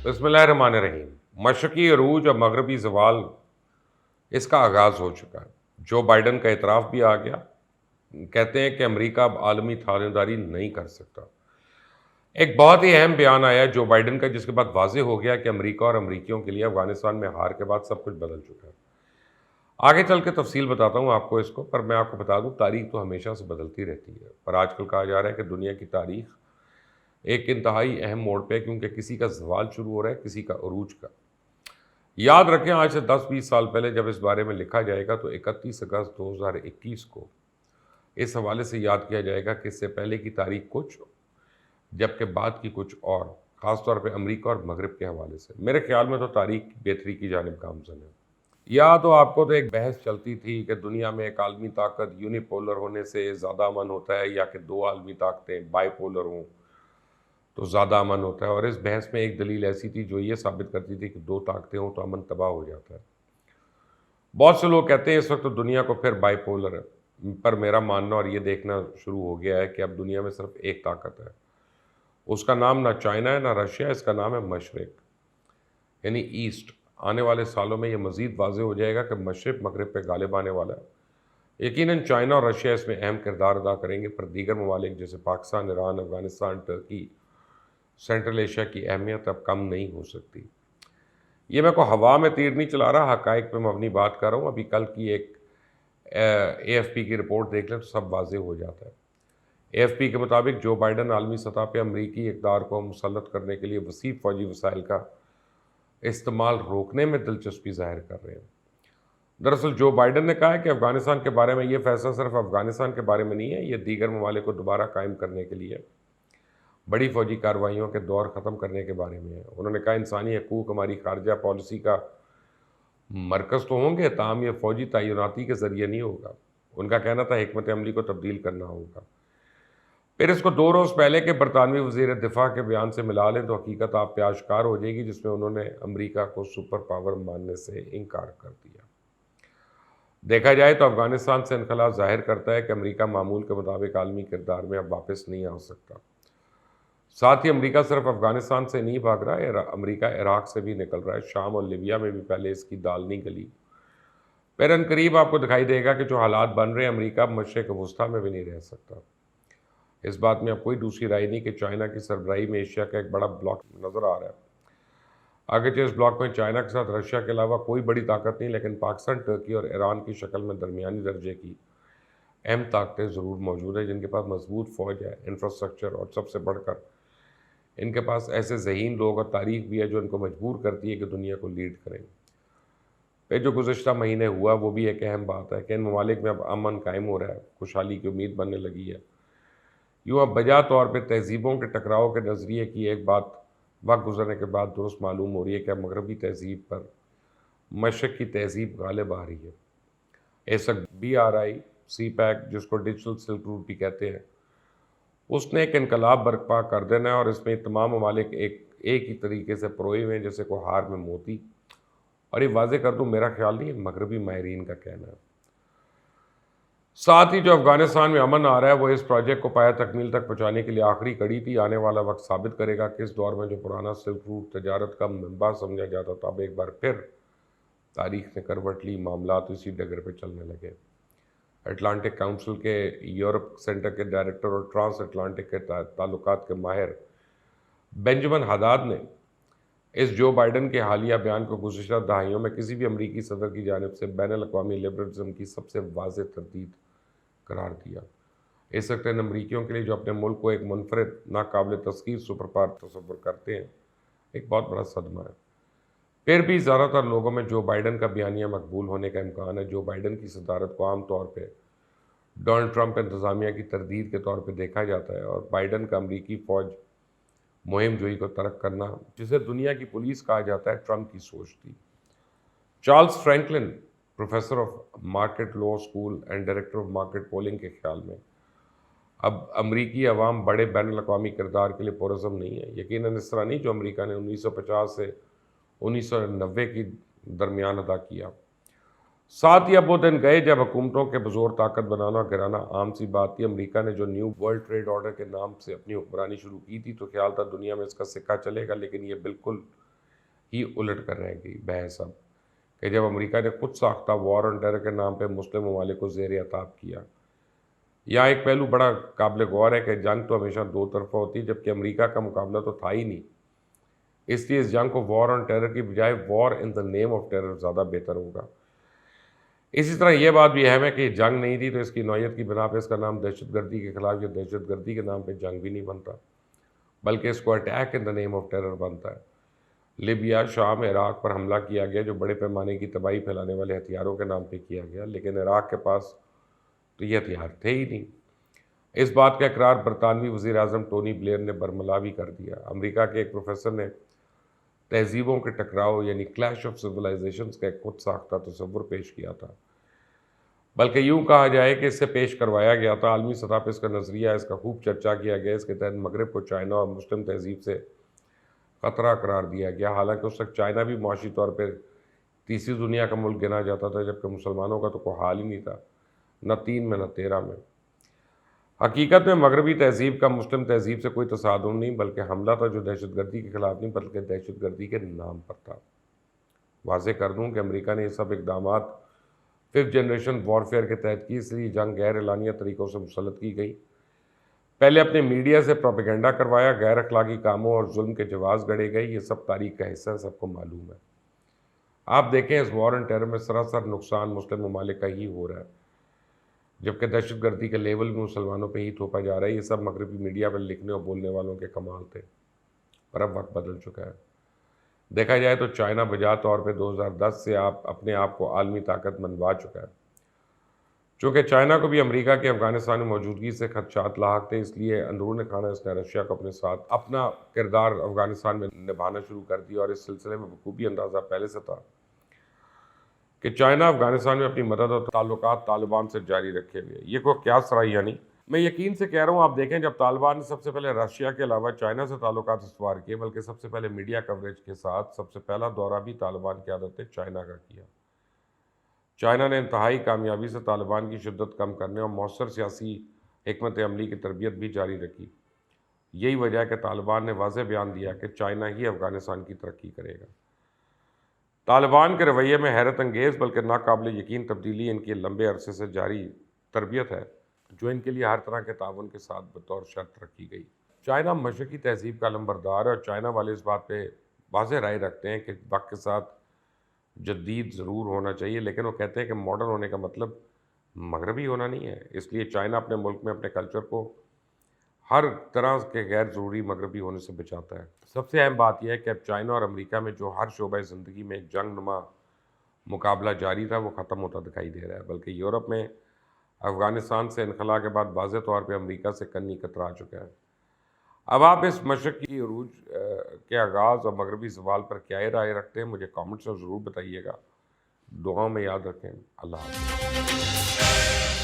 بسم اللہ الرحمن الرحیم۔ مشرقی عروج اور مغربی زوال اس کا آغاز ہو چکا ہے۔ جو بائیڈن کا اعتراف بھی آ گیا، کہتے ہیں کہ امریکہ اب عالمی تھانہ داری نہیں کر سکتا۔ ایک بہت ہی اہم بیان آیا جو بائیڈن کا، جس کے بعد واضح ہو گیا کہ امریکہ اور امریکیوں کے لیے افغانستان میں ہار کے بعد سب کچھ بدل چکا ہے۔ آگے چل کے تفصیل بتاتا ہوں آپ کو اس کو، پر میں آپ کو بتا دوں تاریخ تو ہمیشہ سے بدلتی رہتی ہے، پر آج کل کہا جا رہا ہے کہ دنیا کی تاریخ ایک انتہائی اہم موڑ پہ، کیونکہ کسی کا زوال شروع ہو رہا ہے، کسی کا عروج کا۔ یاد رکھیں آج سے 10-20 سال پہلے جب اس بارے میں لکھا جائے گا تو 31 اگست 2021 کو اس حوالے سے یاد کیا جائے گا کہ اس سے پہلے کی تاریخ کچھ، جبکہ بعد کی کچھ اور، خاص طور پہ امریکہ اور مغرب کے حوالے سے۔ میرے خیال میں تو تاریخ کی بہتری کی جانب گامزن ہے۔ یا تو آپ کو تو ایک بحث چلتی تھی کہ دنیا میں ایک عالمی طاقت یونی پولر ہونے سے زیادہ امن ہوتا ہے، یا کہ دو عالمی طاقتیں بائی پولر ہوں تو زیادہ امن ہوتا ہے، اور اس بحث میں ایک دلیل ایسی تھی جو یہ ثابت کرتی تھی کہ دو طاقتیں ہوں تو امن تباہ ہو جاتا ہے۔ بہت سے لوگ کہتے ہیں اس وقت تو دنیا کو پھر بائی پولر ہے، پر میرا ماننا اور یہ دیکھنا شروع ہو گیا ہے کہ اب دنیا میں صرف ایک طاقت ہے۔ اس کا نام نہ چائنا ہے نہ رشیا، اس کا نام ہے مشرق، یعنی ایسٹ۔ آنے والے سالوں میں یہ مزید واضح ہو جائے گا کہ مشرق مغرب پہ غالب آنے والا ہے۔ یقیناً چائنا اور رشیا اس میں اہم کردار ادا کریں گے، پر دیگر ممالک جیسے پاکستان، ایران، افغانستان، ترکی، سینٹرل ایشیا کی اہمیت اب کم نہیں ہو سکتی۔ یہ میں کوئی ہوا میں تیر نہیں چلا رہا، حقائق پہ مبنی بات کر رہا ہوں۔ ابھی کل کی ایک اے ایف پی کی رپورٹ دیکھ لیں تو سب واضح ہو جاتا ہے۔ اے ایف پی کے مطابق جو بائیڈن عالمی سطح پہ امریکی اقدار کو مسلط کرنے کے لیے وسیع فوجی وسائل کا استعمال روکنے میں دلچسپی ظاہر کر رہے ہیں۔ دراصل جو بائیڈن نے کہا ہے کہ افغانستان کے بارے میں یہ فیصلہ صرف افغانستان کے بارے میں نہیں ہے، یہ دیگر ممالک کو دوبارہ قائم کرنے کے لیے بڑی فوجی کارروائیوں کے دور ختم کرنے کے بارے میں ہے۔ انہوں نے کہا انسانی حقوق ہماری خارجہ پالیسی کا مرکز تو ہوں گے، تاہم یہ فوجی تعیناتی کے ذریعے نہیں ہوگا۔ ان کا کہنا تھا حکمت عملی کو تبدیل کرنا ہوگا۔ پھر اس کو 2 روز پہلے کے برطانوی وزیر دفاع کے بیان سے ملا لیں تو حقیقت آپ پہ آشکار ہو جائے گی، جس میں انہوں نے امریکہ کو سپر پاور ماننے سے انکار کر دیا۔ دیکھا جائے تو افغانستان سے انخلا ظاہر کرتا ہے کہ امریکہ معمول کے مطابق عالمی کردار میں اب واپس نہیں آ سکتا۔ ساتھ ہی امریکہ صرف افغانستان سے نہیں بھاگ رہا ہے، امریکہ عراق سے بھی نکل رہا ہے، شام اور لیبیا میں بھی پہلے اس کی دال نہیں گلی۔ پھر ان قریب آپ کو دکھائی دے گا کہ جو حالات بن رہے ہیں، امریکہ اب مشرق وسطیٰ میں بھی نہیں رہ سکتا۔ اس بات میں اب کوئی دوسری رائے نہیں کہ چائنا کی سربراہی میں ایشیا کا ایک بڑا بلاک نظر آ رہا ہے۔ اگرچہ اس بلاک میں چائنا کے ساتھ رشیا کے علاوہ کوئی بڑی طاقت نہیں، لیکن پاکستان، ترکی اور ایران کی شکل میں درمیانی درجے کی اہم طاقتیں ضرور موجود ہیں، جن کے پاس مضبوط فوج ہے، انفراسٹرکچر، اور سب سے بڑھ کر ان کے پاس ایسے ذہین لوگ اور تاریخ بھی ہے جو ان کو مجبور کرتی ہے کہ دنیا کو لیڈ کریں۔ پھر جو گزشتہ مہینے ہوا وہ بھی ایک اہم بات ہے کہ ان ممالک میں اب امن قائم ہو رہا ہے، خوشحالی کی امید بننے لگی ہے۔ یوں اب بجا طور پہ تہذیبوں کے ٹکراؤ کے نظریے کی ایک بات وقت گزرنے کے بعد درست معلوم ہو رہی ہے کہ اب مغربی تہذیب پر مشرق کی تہذیب غالب آ رہی ہے۔ اس وقت بی آر آئی سی پیک، جس کو ڈیجیٹل سلک روٹ بھی کہتے ہیں، اس نے ایک انقلاب برپا کر دینا ہے، اور اس میں تمام ممالک ایک ہی طریقے سے پروئے ہوئے ہیں جیسے کوئی ہار میں موتی۔ اور یہ واضح کر دوں، میرا خیال نہیں ہے، مغربی ماہرین کا کہنا ہے۔ ساتھ ہی جو افغانستان میں امن آ رہا ہے وہ اس پروجیکٹ کو پایہ تکمیل تک پہنچانے کے لیے آخری کڑی تھی۔ آنے والا وقت ثابت کرے گا کہ اس دور میں جو پرانا سلک روٹ تجارت کا منبع سمجھا جاتا تھا، اب ایک بار پھر تاریخ نے کروٹ لی، معاملات اسی ڈگر پہ چلنے لگے۔ اٹلانٹک کونسل کے یورپ سینٹر کے ڈائریکٹر اور ٹرانس اٹلانٹک کے تعلقات کے ماہر بینجمن حداد نے اس جو بائیڈن کے حالیہ بیان کو گزشتہ دہائیوں میں کسی بھی امریکی صدر کی جانب سے بین الاقوامی لبرلزم کی سب سے واضح تردید قرار دیا۔ اس وقت ان امریکیوں کے لیے جو اپنے ملک کو ایک منفرد، ناقابل تسخیر سپر پاور تصور کرتے ہیں، ایک بہت بڑا صدمہ ہے۔ پھر بھی زیادہ تر لوگوں میں جو بائیڈن کا بیانیہ مقبول ہونے کا امکان ہے۔ جو بائیڈن کی صدارت کو عام طور پہ ڈونلڈ ٹرمپ انتظامیہ کی تردید کے طور پہ دیکھا جاتا ہے، اور بائیڈن کا امریکی فوج مہم جوئی کو ترک کرنا، جسے دنیا کی پولیس کہا جاتا ہے، ٹرمپ کی سوچ تھی۔ Charles Franklin, professor of market law school and director of market polling, کے خیال میں اب امریکی عوام بڑے بین الاقوامی کردار کے لیے پرعزم نہیں ہے۔ یقیناً اس طرح نہیں جو امریکہ نے 1950 سے 1990 کی درمیان ادا کیا۔ ساتھ ہی اب وہ دن گئے جب حکومتوں کے بزور طاقت بنانا اور گرانا عام سی بات تھی۔ امریکہ نے جو نیو ورلڈ ٹریڈ آرڈر کے نام سے اپنی حکمرانی شروع کی تھی تو خیال تھا دنیا میں اس کا سکہ چلے گا، لیکن یہ بالکل ہی الٹ کر رہ گئی بحث اب، کہ جب امریکہ نے خود ساختہ وار آن ٹیرر کے نام پہ مسلم ممالک کو زیر عتاب کیا۔ یہاں ایک پہلو بڑا قابل غور ہے کہ جنگ تو ہمیشہ دو طرفہ ہوتی ہے، جبکہ امریکہ کا مقابلہ تو تھا ہی نہیں، اس لیے اس جنگ کو وار آن ٹیرر کی بجائے وار ان دا نیم آف ٹیرر زیادہ بہتر ہوگا۔ اسی طرح یہ بات بھی اہم ہے کہ یہ جنگ نہیں تھی تو اس کی نوعیت کی بنا پہ اس کا نام دہشت گردی کے خلاف یا دہشت گردی کے نام پہ جنگ بھی نہیں بنتا، بلکہ اس کو attack in the name of terror بنتا ہے۔ لیبیا، شام، عراق پر حملہ کیا گیا جو بڑے پیمانے کی تباہی پھیلانے والے ہتھیاروں کے نام پہ کیا گیا، لیکن عراق کے پاس تو یہ ہتھیار تھے ہی نہیں۔ اس بات کا اقرار برطانوی وزیر اعظم ٹونی بلیئر نے برملا بھی کر دیا۔ امریکہ کے ایک پروفیسر نے تہذیبوں کے ٹکراؤ یعنی کلیش آف سویلائزیشنز کا ایک خود ساختہ تصور پیش کیا تھا، بلکہ یوں کہا جائے کہ اس سے پیش کروایا گیا تھا۔ عالمی سطح پہ اس کا نظریہ، اس کا خوب چرچا کیا گیا۔ اس کے تحت مغرب کو چائنا اور مسلم تہذیب سے خطرہ قرار دیا گیا، حالانکہ اس وقت چائنا بھی معاشی طور پہ تیسری دنیا کا ملک گنا جاتا تھا، جبکہ مسلمانوں کا تو کوئی حال ہی نہیں تھا، نہ 3 میں نہ 13 میں۔ حقیقت میں مغربی تہذیب کا مسلم تہذیب سے کوئی تصادم نہیں، بلکہ حملہ تھا جو دہشت گردی کے خلاف نہیں بلکہ دہشت گردی کے نام پر تھا۔ واضح کر دوں کہ امریکہ نے یہ سب اقدامات 5th جنریشن وارفیئر کے تحت کی، اس لیے جنگ غیر اعلانیہ طریقوں سے مسلط کی گئی۔ پہلے اپنے میڈیا سے پروپیگنڈا کروایا، غیر اخلاقی کاموں اور ظلم کے جواز گڑے گئے، یہ سب تاریخ کا حصہ ہے، سب کو معلوم ہے۔ آپ دیکھیں اس وار آن ٹیرر میں سراسر نقصان مسلم ممالک کا ہی ہو رہا ہے، جبکہ دہشت گردی کے لیبل بھی مسلمانوں پہ ہی تھوپا جا رہا ہے۔ یہ سب مغربی میڈیا پر لکھنے اور بولنے والوں کے کمال تھے، پر اب وقت بدل چکا ہے۔ دیکھا جائے تو چائنا بجا طور پہ 2010 سے اپنے آپ کو عالمی طاقت منوا چکا ہے۔ چونکہ چائنا کو بھی امریکہ کے افغانستان میں موجودگی سے خدشات لاحق تھے، اس لیے اندرون خانہ اس نے رشیا کو اپنے ساتھ اپنا کردار افغانستان میں نبھانا شروع کر دیا، اور اس سلسلے میں بخوبی اندازہ پہلے سے تھا کہ چائنا افغانستان میں اپنی مدد اور تعلقات طالبان سے جاری رکھے ہوئے۔ یہ کوئی قیاس سرائی نہیں، میں یقین سے کہہ رہا ہوں۔ آپ دیکھیں جب طالبان نے سب سے پہلے رشیا کے علاوہ چائنا سے تعلقات استوار کیے، بلکہ سب سے پہلے میڈیا کوریج کے ساتھ سب سے پہلا دورہ بھی طالبان کی قیادت نے چائنا کا کیا۔ چائنا نے انتہائی کامیابی سے طالبان کی شدت کم کرنے اور مؤثر سیاسی حکمت عملی کی تربیت بھی جاری رکھی۔ یہی وجہ ہے کہ طالبان نے واضح بیان دیا کہ چائنا ہی افغانستان کی ترقی کرے گا۔ طالبان کے رویے میں حیرت انگیز بلکہ ناقابل یقین تبدیلی ان کی لمبے عرصے سے جاری تربیت ہے، جو ان کے لیے ہر طرح کے تعاون کے ساتھ بطور شرط رکھی گئی۔ چائنا مشرقی تہذیب کا علمبردار ہے، اور چائنا والے اس بات پہ واضح رائے رکھتے ہیں کہ وقت کے ساتھ جدید ضرور ہونا چاہیے، لیکن وہ کہتے ہیں کہ ماڈرن ہونے کا مطلب مغربی ہونا نہیں ہے۔ اس لیے چائنا اپنے ملک میں اپنے کلچر کو ہر طرح کے غیر ضروری مغربی ہونے سے بچاتا ہے۔ سب سے اہم بات یہ ہے کہ اب چائنا اور امریکہ میں جو ہر شعبہ زندگی میں ایک جنگ نما مقابلہ جاری تھا، وہ ختم ہوتا دکھائی دے رہا ہے، بلکہ یورپ میں افغانستان سے انخلا کے بعد واضح طور پہ امریکہ سے کنی کترا چکا ہے۔ اب آپ اس مشرقی عروج کے آغاز اور مغربی زوال پر کیا رائے رکھتے ہیں؟ مجھے کامنٹس میں ضرور بتائیے گا۔ دعاؤں میں یاد رکھیں۔ اللہ حافظ۔